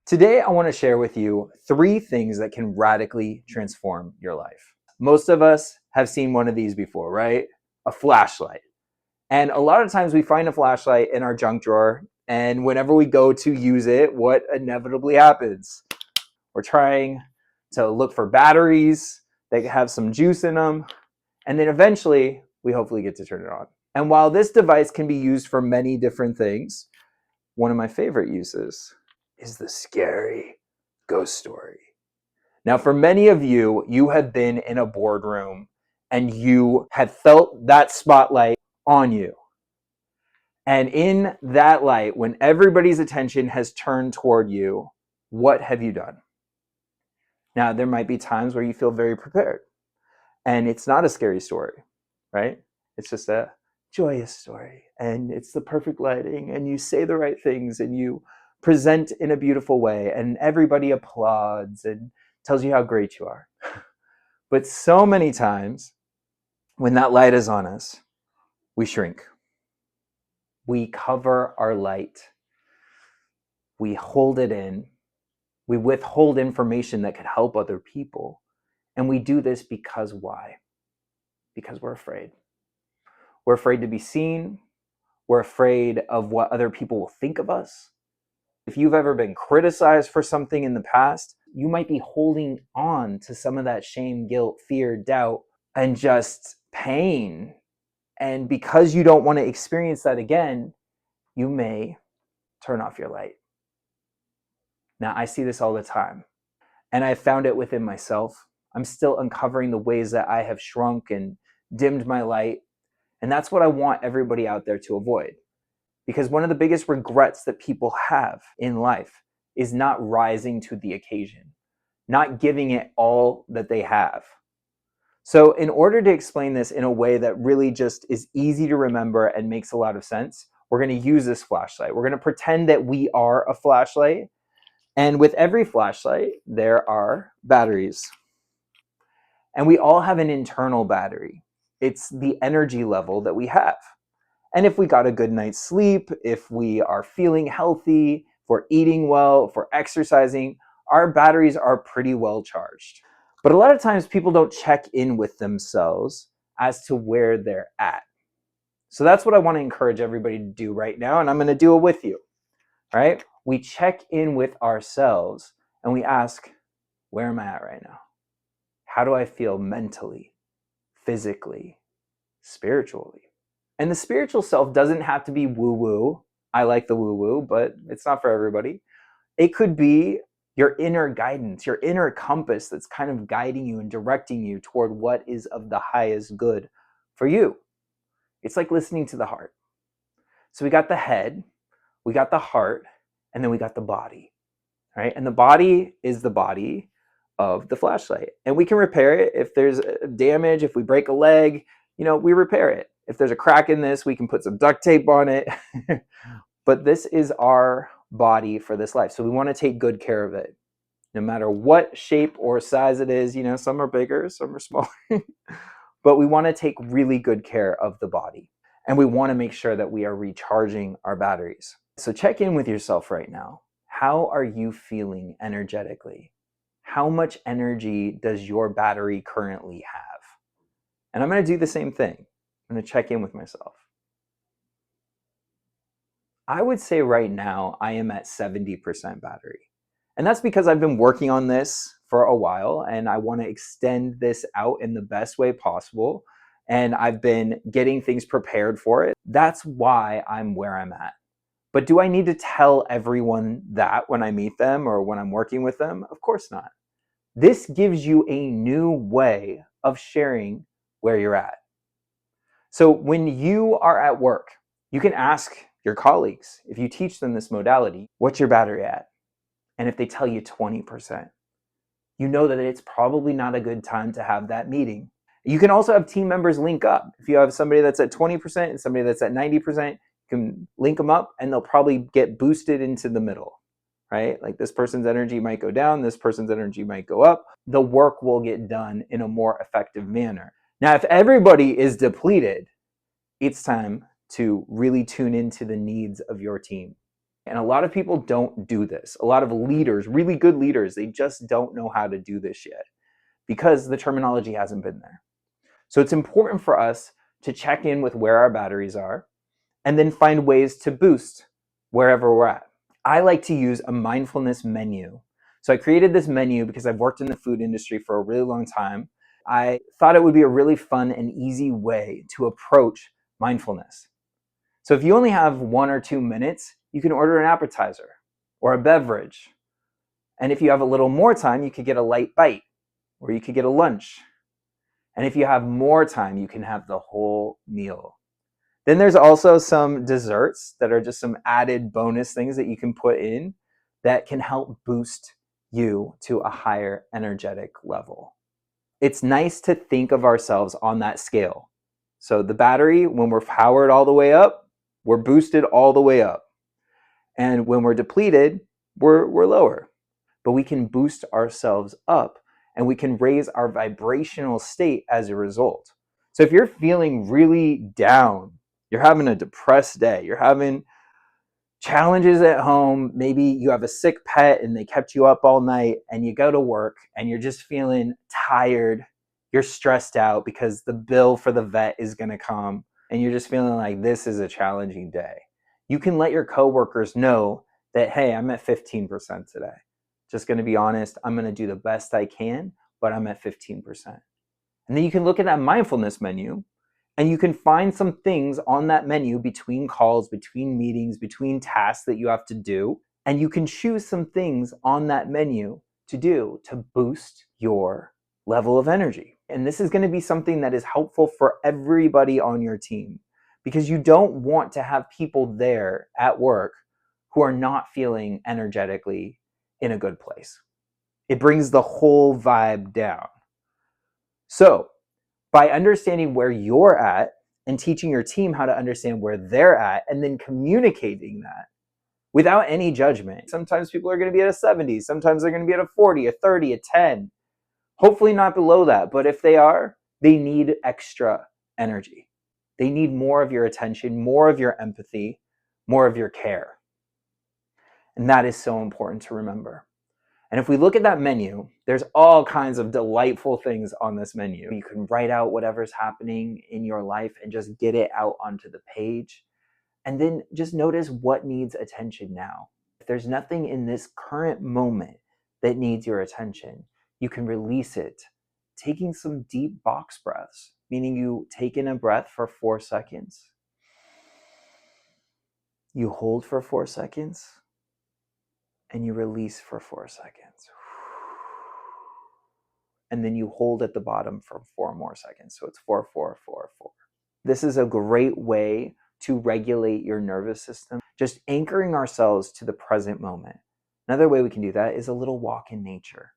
Today, I want to share with you 3 things that can radically transform your life. Most of us have seen one of these before, right? A flashlight. And a lot of times we find a flashlight in our junk drawer, and whenever we go to use it, what inevitably happens? We're trying to look for batteries that have some juice in them, and then eventually we hopefully get to turn it on. And while this device can be used for many different things, one of my favorite uses is the scary ghost story. Now, for many of you, you have been in a boardroom and you have felt that spotlight on you. And in that light, when everybody's attention has turned toward you, what have you done? Now, there might be times where you feel very prepared, and it's not a scary story, right? It's just a joyous story, and it's the perfect lighting, and you say the right things, and you present in a beautiful way, and everybody applauds and tells you how great you are. But so many times when that light is on us, we shrink. We cover our light. We hold it in. We withhold information that could help other people. And we do this because why? Because we're afraid. We're afraid to be seen. We're afraid of what other people will think of us. If you've ever been criticized for something in the past, you might be holding on to some of that shame, guilt, fear, doubt, and just pain. And because you don't want to experience that again, you may turn off your light. Now, I see this all the time, and I found it within myself. I'm still uncovering the ways that I have shrunk and dimmed my light. And that's what I want everybody out there to avoid. Because one of the biggest regrets that people have in life is not rising to the occasion, not giving it all that they have. So in order to explain this in a way that really just is easy to remember and makes a lot of sense, we're going to use this flashlight. We're going to pretend that we are a flashlight. And with every flashlight, there are batteries. And we all have an internal battery. It's the energy level that we have. And if we got a good night's sleep, if we are feeling healthy, if we're eating well, if we're exercising, our batteries are pretty well charged. But a lot of times people don't check in with themselves as to where they're at. So that's what I want to encourage everybody to do right now, and I'm going to do it with you, right? We check in with ourselves and we ask, where am I at right now? How do I feel mentally, physically, spiritually? And the spiritual self doesn't have to be woo-woo. I like the woo-woo, but it's not for everybody. It could be your inner guidance, your inner compass that's kind of guiding you and directing you toward what is of the highest good for you. It's like listening to the heart. So we got the head, we got the heart, and then we got the body, right? And the body is the body of the flashlight. And we can repair it if there's damage, if we break a leg, we repair it. If there's a crack in this, we can put some duct tape on it. But this is our body for this life. So we want to take good care of it, no matter what shape or size it is. Some are bigger, some are smaller. But we want to take really good care of the body. And we want to make sure that we are recharging our batteries. So check in with yourself right now. How are you feeling energetically? How much energy does your battery currently have? And I'm going to do the same thing. I'm going to check in with myself. I would say right now I am at 70% battery. And that's because I've been working on this for a while and I want to extend this out in the best way possible. And I've been getting things prepared for it. That's why I'm where I'm at. But do I need to tell everyone that when I meet them or when I'm working with them? Of course not. This gives you a new way of sharing where you're at. So when you are at work, you can ask your colleagues, if you teach them this modality, what's your battery at? And if they tell you 20%, you know that it's probably not a good time to have that meeting. You can also have team members link up. If you have somebody that's at 20% and somebody that's at 90%, you can link them up and they'll probably get boosted into the middle, right? Like this person's energy might go down, this person's energy might go up. The work will get done in a more effective manner. Now, if everybody is depleted, it's time to really tune into the needs of your team And a lot of people don't do this. A lot of leaders, really good leaders, they just don't know how to do this yet because the terminology hasn't been there. So it's important for us to check in with where our batteries are and then find ways to boost wherever we're at. I like to use a mindfulness menu. So I created this menu because I've worked in the food industry for a really long time. I thought it would be a really fun and easy way to approach mindfulness. So if you only have 1 or 2 minutes, you can order an appetizer or a beverage. And if you have a little more time, you could get a light bite or you could get a lunch. And if you have more time, you can have the whole meal. Then there's also some desserts that are just some added bonus things that you can put in that can help boost you to a higher energetic level. It's nice to think of ourselves on that scale. So the battery, when we're powered all the way up, we're boosted all the way up. And when we're depleted, we're lower. But we can boost ourselves up and we can raise our vibrational state as a result. So if you're feeling really down, you're having a depressed day, you're having challenges at home, maybe you have a sick pet and they kept you up all night, and you go to work and you're just feeling tired, you're stressed out because the bill for the vet is going to come, and you're just feeling like this is a challenging day. You can let your coworkers know that, hey, I'm at 15% today. Just going to be honest, I'm going to do the best I can, but I'm at 15%. And then you can look at that mindfulness menu and you can find some things on that menu between calls, between meetings, between tasks that you have to do. And you can choose some things on that menu to do to boost your level of energy. And this is going to be something that is helpful for everybody on your team, because you don't want to have people there at work who are not feeling energetically in a good place. It brings the whole vibe down. So by understanding where you're at and teaching your team how to understand where they're at and then communicating that without any judgment. Sometimes people are going to be at a 70, sometimes they're going to be at a 40, a 30, a 10. Hopefully not below that, but if they are, they need extra energy. They need more of your attention, more of your empathy, more of your care. And that is so important to remember. And if we look at that menu, there's all kinds of delightful things on this menu. You can write out whatever's happening in your life and just get it out onto the page. And then just notice what needs attention now. If there's nothing in this current moment that needs your attention, you can release it, taking some deep box breaths, meaning you take in a breath for 4 seconds. You hold for 4 seconds, and you release for 4 seconds. And then you hold at the bottom for 4 more seconds. So it's 4, 4, 4, 4. This is a great way to regulate your nervous system, just anchoring ourselves to the present moment. Another way we can do that is a little walk in nature.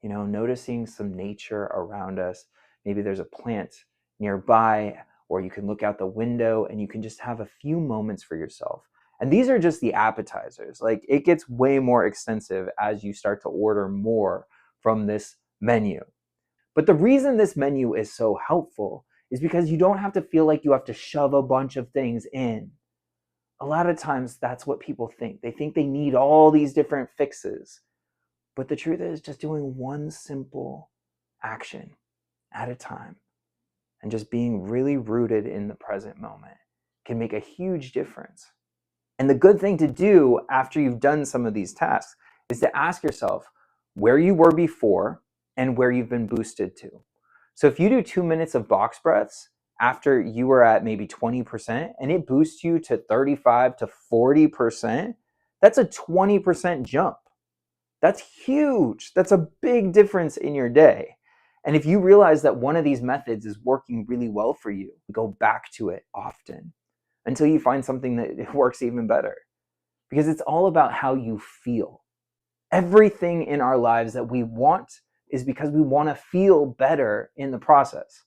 Noticing some nature around us. Maybe there's a plant nearby, or you can look out the window and you can just have a few moments for yourself. And these are just the appetizers. Like, it gets way more extensive as you start to order more from this menu. But the reason this menu is so helpful is because you don't have to feel like you have to shove a bunch of things in. A lot of times that's what people think. They think they need all these different fixes. But the truth is, just doing one simple action at a time and just being really rooted in the present moment can make a huge difference. And the good thing to do after you've done some of these tasks is to ask yourself where you were before and where you've been boosted to. So if you do 2 minutes of box breaths after you were at maybe 20% and it boosts you to 35 to 40%, that's a 20% jump. That's huge. That's a big difference in your day. And if you realize that one of these methods is working really well for you, go back to it often until you find something that works even better. Because it's all about how you feel. Everything in our lives that we want is because we want to feel better in the process.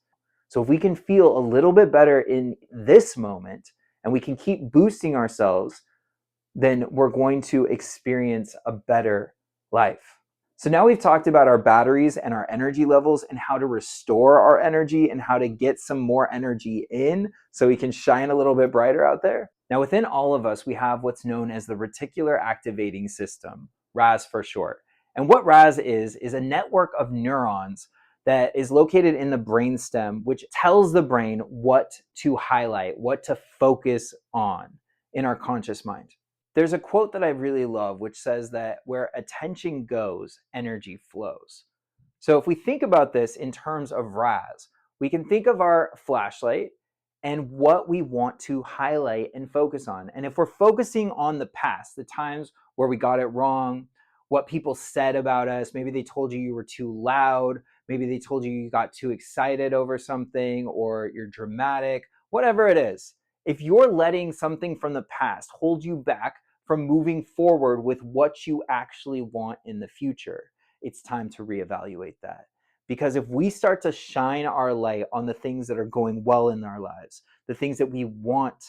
So if we can feel a little bit better in this moment and we can keep boosting ourselves, then we're going to experience a better life. So now we've talked about our batteries and our energy levels and how to restore our energy and how to get some more energy in so we can shine a little bit brighter out there. Now, within all of us, we have what's known as the reticular activating system, RAS for short. And what RAS is a network of neurons that is located in the brainstem, which tells the brain what to highlight, what to focus on in our conscious mind. There's a quote that I really love, which says that where attention goes, energy flows. So if we think about this in terms of RAS, we can think of our flashlight and what we want to highlight and focus on. And if we're focusing on the past, the times where we got it wrong, what people said about us, maybe they told you you were too loud, maybe they told you you got too excited over something, or you're dramatic, whatever it is. If you're letting something from the past hold you back from moving forward with what you actually want in the future, it's time to reevaluate that. Because if we start to shine our light on the things that are going well in our lives, the things that we want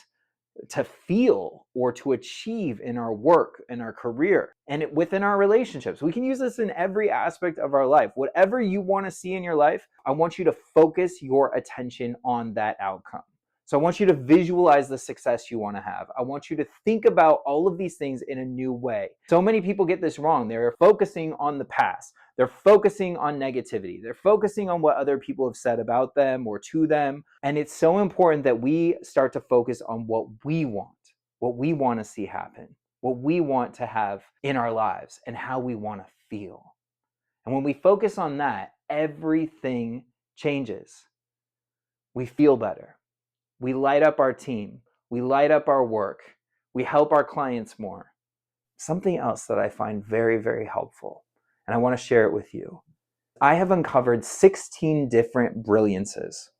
to feel or to achieve in our work, in our career, and within our relationships. We can use this in every aspect of our life. Whatever you want to see in your life, I want you to focus your attention on that outcome. So I want you to visualize the success you want to have. I want you to think about all of these things in a new way. So many people get this wrong. They're focusing on the past. They're focusing on negativity. They're focusing on what other people have said about them or to them. And it's so important that we start to focus on what we want to see happen, what we want to have in our lives, and how we want to feel. And when we focus on that, everything changes. We feel better. We light up our team. We light up our work. We help our clients more. Something else that I find very, very helpful, and I want to share it with you. I have uncovered 16 different brilliances.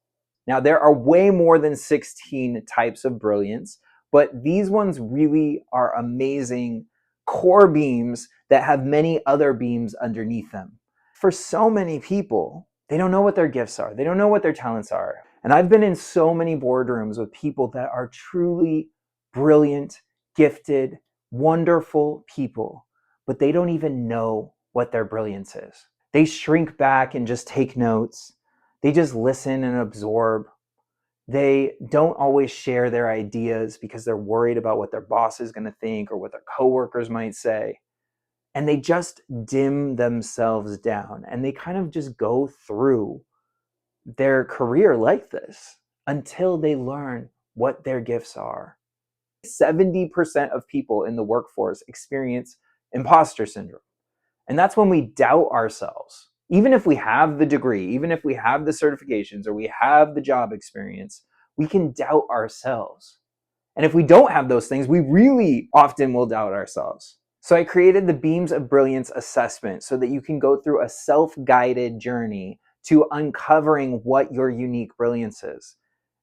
Now, there are way more than 16 types of brilliance, but these ones really are amazing core beams that have many other beams underneath them. For so many people, they don't know what their gifts are. They don't know what their talents are. And I've been in so many boardrooms with people that are truly brilliant, gifted, wonderful people, but they don't even know what their brilliance is. They shrink back and just take notes. They just listen and absorb. They don't always share their ideas because they're worried about what their boss is going to think or what their coworkers might say. And they just dim themselves down, and they kind of just go through their career like this until they learn what their gifts are. 70% of people in the workforce experience imposter syndrome. And that's when we doubt ourselves. Even if we have the degree, even if we have the certifications or we have the job experience, we can doubt ourselves. And if we don't have those things, we really often will doubt ourselves. So I created the Beams of Brilliance assessment so that you can go through a self-guided journey to uncovering what your unique brilliance is.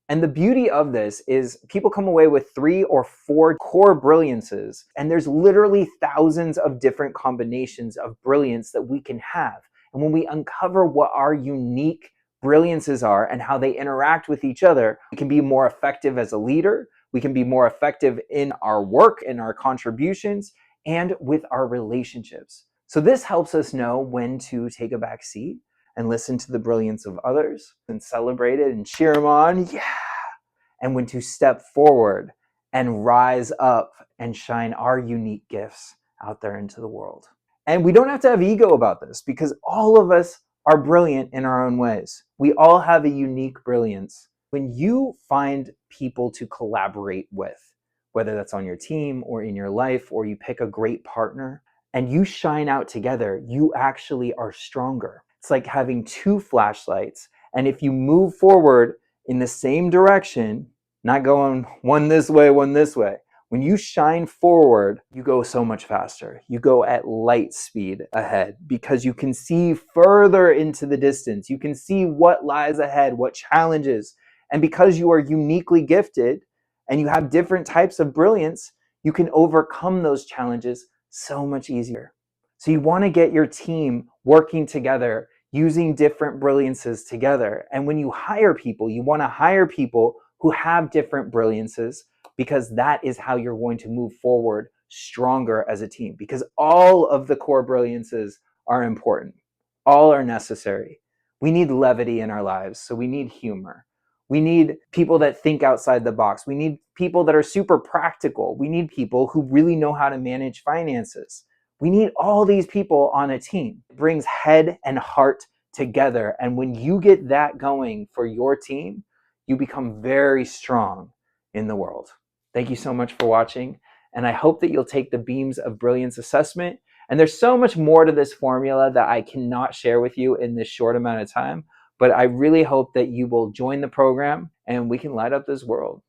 And the beauty of this is people come away with 3 or 4 core brilliances, and there's literally thousands of different combinations of brilliance that we can have. And when we uncover what our unique brilliances are and how they interact with each other, we can be more effective as a leader, we can be more effective in our work, in our contributions, and with our relationships. So this helps us know when to take a back seat and listen to the brilliance of others and celebrate it and cheer them on. Yeah. And when to step forward and rise up and shine our unique gifts out there into the world. And we don't have to have ego about this because all of us are brilliant in our own ways. We all have a unique brilliance. When you find people to collaborate with, whether that's on your team or in your life, or you pick a great partner and you shine out together, you actually are stronger. It's like having 2 flashlights. And if you move forward in the same direction, not going one this way, when you shine forward, you go so much faster. You go at light speed ahead because you can see further into the distance. You can see what lies ahead, what challenges. And because you are uniquely gifted and you have different types of brilliance, you can overcome those challenges so much easier. So you want to get your team working together, using different brilliances together. And when you hire people, you want to hire people who have different brilliances because that is how you're going to move forward stronger as a team. Because all of the core brilliances are important. All are necessary. We need levity in our lives, so we need humor. We need people that think outside the box. We need people that are super practical. We need people who really know how to manage finances. We need all these people on a team. It brings head and heart together. And when you get that going for your team, you become very strong in the world. Thank you so much for watching. And I hope that you'll take the Beams of Brilliance assessment. And there's so much more to this formula that I cannot share with you in this short amount of time. But I really hope that you will join the program and we can light up this world.